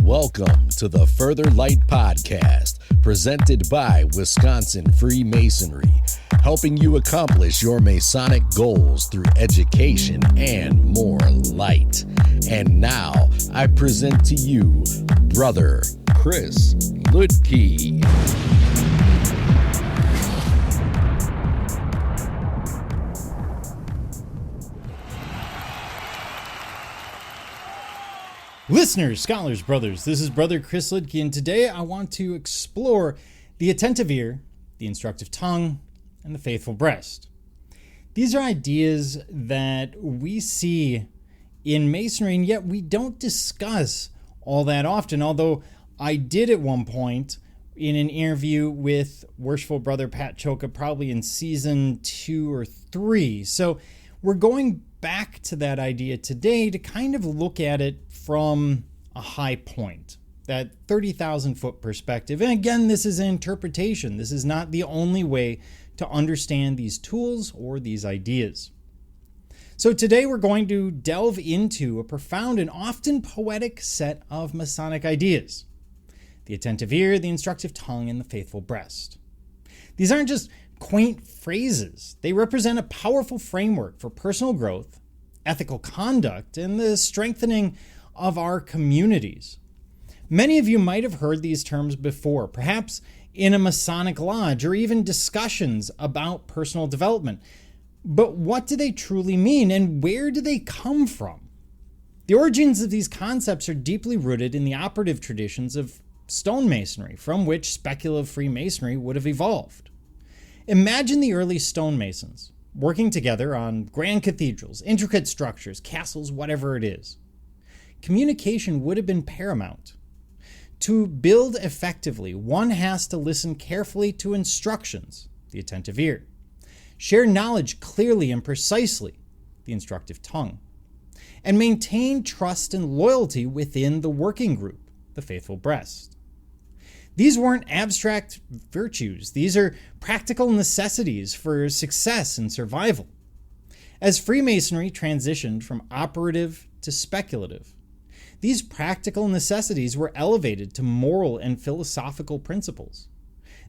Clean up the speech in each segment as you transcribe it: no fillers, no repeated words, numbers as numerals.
Welcome to the Further Light Podcast, presented by Wisconsin Freemasonry, helping you accomplish your Masonic goals through education and more light. And now, I present to you, Brother Chris Ludke. Listeners, scholars, brothers, this is Brother Chris Ludke, and today I want to explore the attentive ear, the instructive tongue, and the faithful breast. These are ideas that we see in Masonry, and yet we don't discuss all that often, although I did at one point in an interview with Worshipful Brother Pat Choka, probably in season 2 or 3. So we're going back to that idea today to kind of look at it from a high point, that 30,000 foot perspective. And again, this is an interpretation. This is not the only way to understand these tools or these ideas. So today we're going to delve into a profound and often poetic set of Masonic ideas: the attentive ear, the instructive tongue, and the faithful breast. These aren't just quaint phrases. They represent a powerful framework for personal growth, ethical conduct, and the strengthening of our communities. Many of you might have heard these terms before, perhaps in a Masonic lodge or even discussions about personal development. But what do they truly mean, and where do they come from? The origins of these concepts are deeply rooted in the operative traditions of stonemasonry, from which speculative Freemasonry would have evolved. Imagine the early stonemasons working together on grand cathedrals, intricate structures, castles, whatever it is. Communication would have been paramount. To build effectively, one has to listen carefully to instructions, the attentive ear, share knowledge clearly and precisely, the instructive tongue, and maintain trust and loyalty within the working group, the faithful breast. These weren't abstract virtues. These are practical necessities for success and survival. As Freemasonry transitioned from operative to speculative, these practical necessities were elevated to moral and philosophical principles.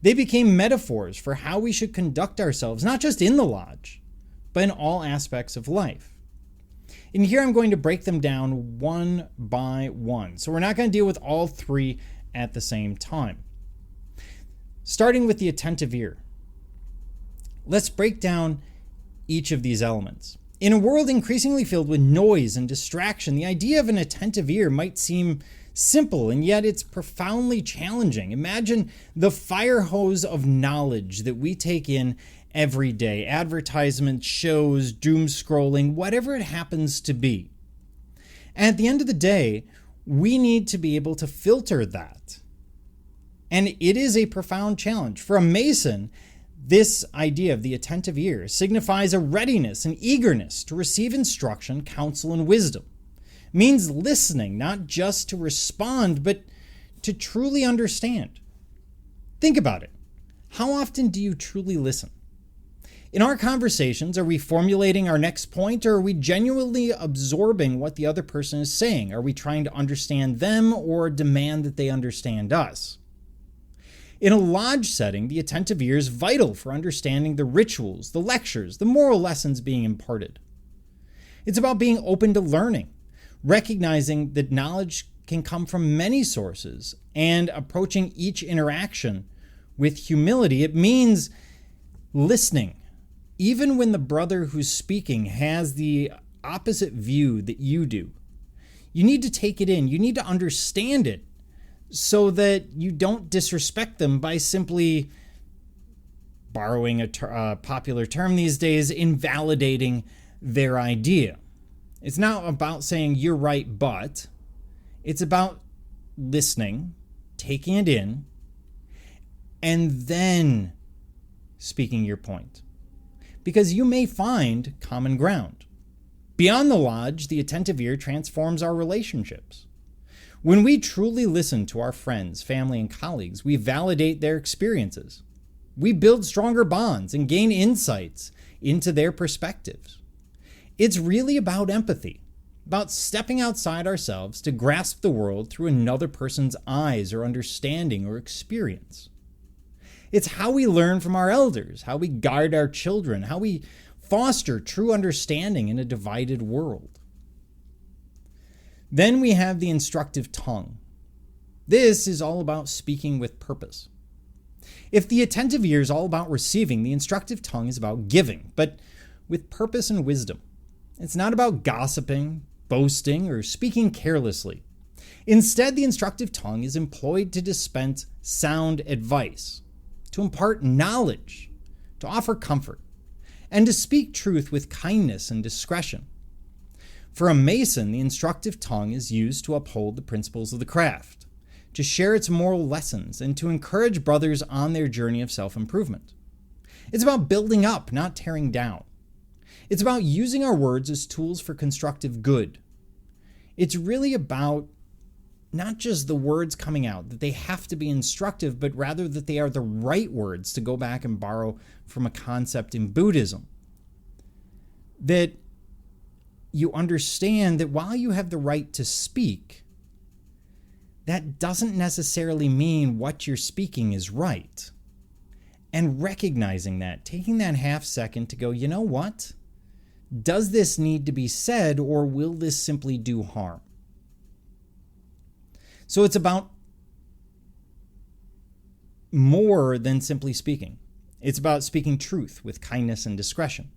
They became metaphors for how we should conduct ourselves, not just in the lodge, but in all aspects of life. And here I'm going to break them down one by one. So we're not going to deal with all three at the same time. Starting with the attentive ear. Let's break down each of these elements. In a world increasingly filled with noise and distraction, the idea of an attentive ear might seem simple, and yet it's profoundly challenging. Imagine the fire hose of knowledge that we take in every day: advertisements, shows, doom scrolling, whatever it happens to be. And at the end of the day, we need to be able to filter that. And it is a profound challenge. For a Mason, this idea of the attentive ear signifies a readiness and eagerness to receive instruction, counsel, and wisdom. It means listening, not just to respond, but to truly understand. Think about it. How often do you truly listen? In our conversations, are we formulating our next point, or are we genuinely absorbing what the other person is saying? Are we trying to understand them or demand that they understand us? In a lodge setting, the attentive ear is vital for understanding the rituals, the lectures, the moral lessons being imparted. It's about being open to learning, recognizing that knowledge can come from many sources, and approaching each interaction with humility. It means listening, even when the brother who's speaking has the opposite view that you do. You need to take it in. You need to understand it, so that you don't disrespect them by simply, borrowing a popular term these days, invalidating their idea. It's not about saying you're right, but it's about listening, taking it in, and then speaking your point. Because you may find common ground. Beyond the lodge, the attentive ear transforms our relationships. When we truly listen to our friends, family, and colleagues, we validate their experiences. We build stronger bonds and gain insights into their perspectives. It's really about empathy. about stepping outside ourselves to grasp the world through another person's eyes or understanding or experience. It's how we learn from our elders, how we guide our children, how we foster true understanding in a divided world. Then we have the instructive tongue. This is all about speaking with purpose. If the attentive ear is all about receiving, the instructive tongue is about giving, but with purpose and wisdom. It's not about gossiping, boasting, or speaking carelessly. Instead, the instructive tongue is employed to dispense sound advice, to impart knowledge, to offer comfort, and to speak truth with kindness and discretion. For a mason, the instructive tongue is used to uphold the principles of the craft, to share its moral lessons, and to encourage brothers on their journey of self-improvement. It's about building up, not tearing down. It's about using our words as tools for constructive good. It's really about not just the words coming out, that they have to be instructive, but rather that they are the right words, to go back and borrow from a concept in Buddhism. That you understand that while you have the right to speak, that doesn't necessarily mean what you're speaking is right. And recognizing that, taking that half second to go, you know what? Does this need to be said, or will this simply do harm? So it's about more than simply speaking. It's about speaking truth with kindness and discretion.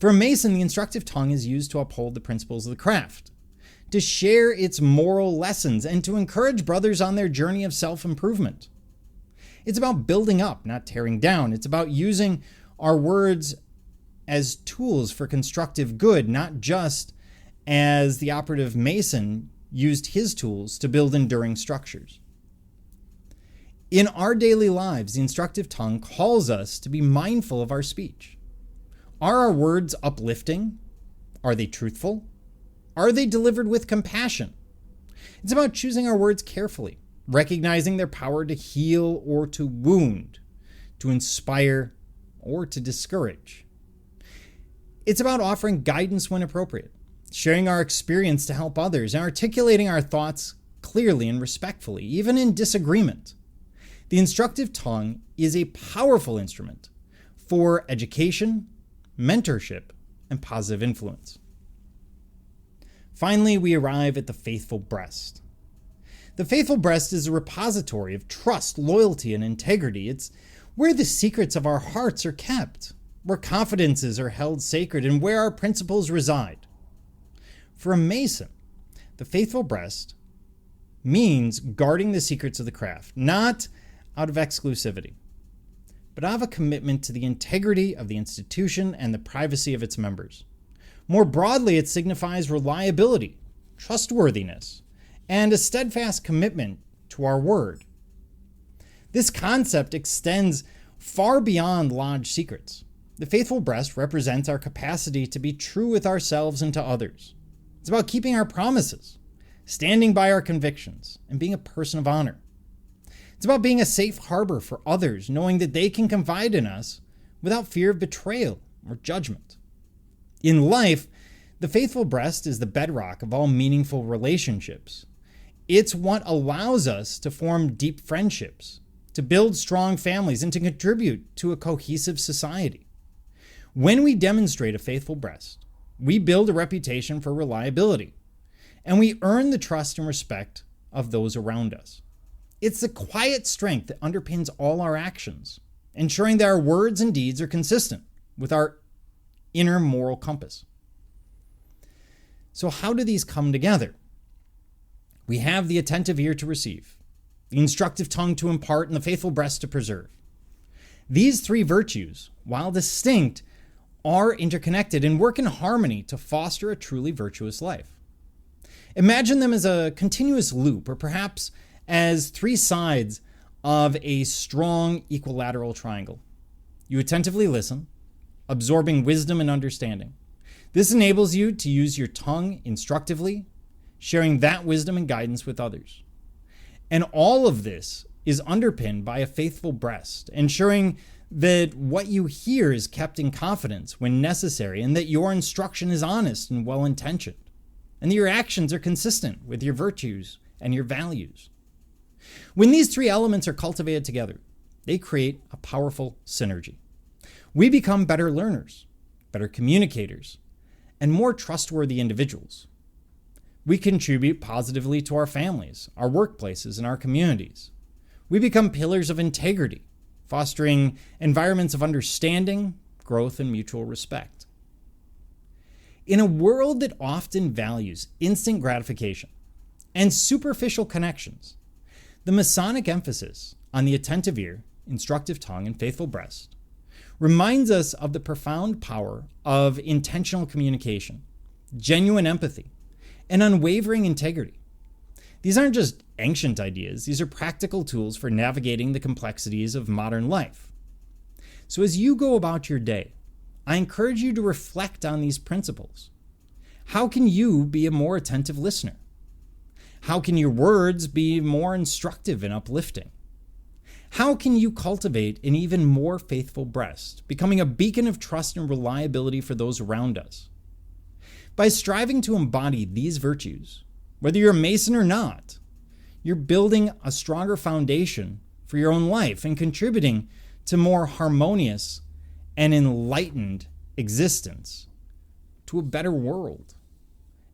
For a mason, the instructive tongue is used to uphold the principles of the craft, to share its moral lessons, and to encourage brothers on their journey of self-improvement. It's about building up, not tearing down. It's about using our words as tools for constructive good, not just as the operative mason used his tools to build enduring structures. In our daily lives, the instructive tongue calls us to be mindful of our speech. Are our words uplifting? Are they truthful? Are they delivered with compassion? It's about choosing our words carefully, recognizing their power to heal or to wound, to inspire or to discourage. It's about offering guidance when appropriate, sharing our experience to help others, and articulating our thoughts clearly and respectfully, even in disagreement. The instructive tongue is a powerful instrument for education, mentorship, and positive influence. Finally, we arrive at the faithful breast. The faithful breast is a repository of trust, loyalty, and integrity. It's where the secrets of our hearts are kept, where confidences are held sacred, and where our principles reside. For a mason, the faithful breast means guarding the secrets of the craft, not out of exclusivity, but out of a commitment to the integrity of the institution and the privacy of its members. More broadly, it signifies reliability, trustworthiness, and a steadfast commitment to our word. This concept extends far beyond lodged secrets. The faithful breast represents our capacity to be true with ourselves and to others. It's about keeping our promises, standing by our convictions, and being a person of honor. It's about being a safe harbor for others, knowing that they can confide in us without fear of betrayal or judgment. In life, the faithful breast is the bedrock of all meaningful relationships. It's what allows us to form deep friendships, to build strong families, and to contribute to a cohesive society. When we demonstrate a faithful breast, we build a reputation for reliability, and we earn the trust and respect of those around us. It's the quiet strength that underpins all our actions, ensuring that our words and deeds are consistent with our inner moral compass. So how do these come together? We have the attentive ear to receive, the instructive tongue to impart, and the faithful breast to preserve. These three virtues, while distinct, are interconnected and work in harmony to foster a truly virtuous life. Imagine them as a continuous loop, or perhaps as three sides of a strong equilateral triangle. You attentively listen, absorbing wisdom and understanding. This enables you to use your tongue instructively, sharing that wisdom and guidance with others. And all of this is underpinned by a faithful breast, ensuring that what you hear is kept in confidence when necessary, and that your instruction is honest and well-intentioned. and that your actions are consistent with your virtues and your values. When these three elements are cultivated together, they create a powerful synergy. We become better learners, better communicators, and more trustworthy individuals. We contribute positively to our families, our workplaces, and our communities. We become pillars of integrity, fostering environments of understanding, growth, and mutual respect. In a world that often values instant gratification and superficial connections, the Masonic emphasis on the attentive ear, instructive tongue, and faithful breast reminds us of the profound power of intentional communication, genuine empathy, and unwavering integrity. These aren't just ancient ideas, these are practical tools for navigating the complexities of modern life. So as you go about your day, I encourage you to reflect on these principles. How can you be a more attentive listener? How can your words be more instructive and uplifting? How can you cultivate an even more faithful breast, becoming a beacon of trust and reliability for those around us? By striving to embody these virtues, whether you're a Mason or not, you're building a stronger foundation for your own life and contributing to more harmonious and enlightened existence, to a better world.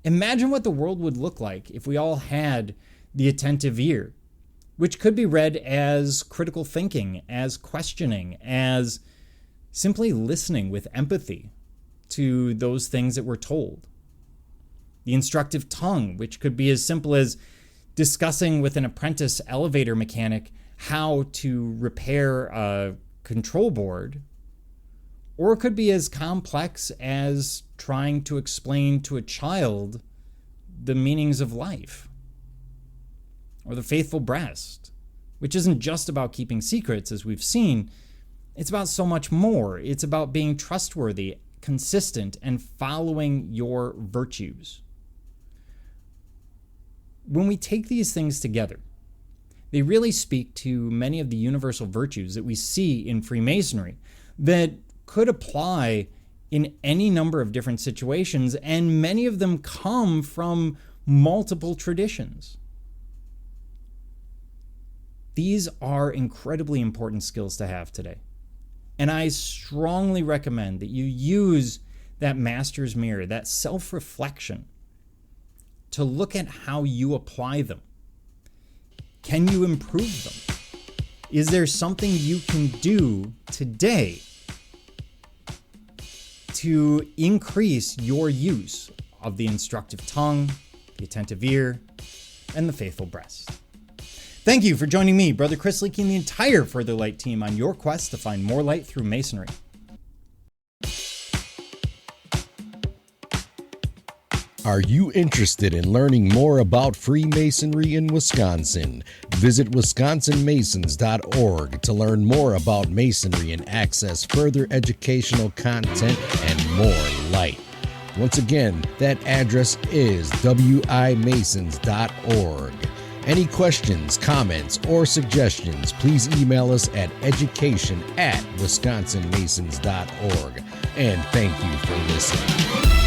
Imagine what the world would look like if we all had the attentive ear, which could be read as critical thinking, as questioning, as simply listening with empathy to those things that we're told. The instructive tongue, which could be as simple as discussing with an apprentice elevator mechanic how to repair a control board, or it could be as complex as trying to explain to a child the meanings of life. Or the faithful breast, which isn't just about keeping secrets, as we've seen. It's about so much more. It's about being trustworthy, consistent, and following your virtues. When we take these things together, they really speak to many of the universal virtues that we see in Freemasonry that could apply in any number of different situations, and many of them come from multiple traditions. These are incredibly important skills to have today. And I strongly recommend that you use that master's mirror, that self-reflection, to look at how you apply them. Can you improve them? Is there something you can do today to increase your use of the instructive tongue, the attentive ear, and the faithful breast? Thank you for joining me, Brother Chris Leakey, and the entire Further Light team on your quest to find more light through Masonry. Are you interested in learning more about Freemasonry in Wisconsin? Visit wisconsinmasons.org to learn more about Masonry and access further educational content and more light. Once again, that address is wimasons.org. Any questions, comments, or suggestions, please email us at education@wisconsinmasons.org. And thank you for listening.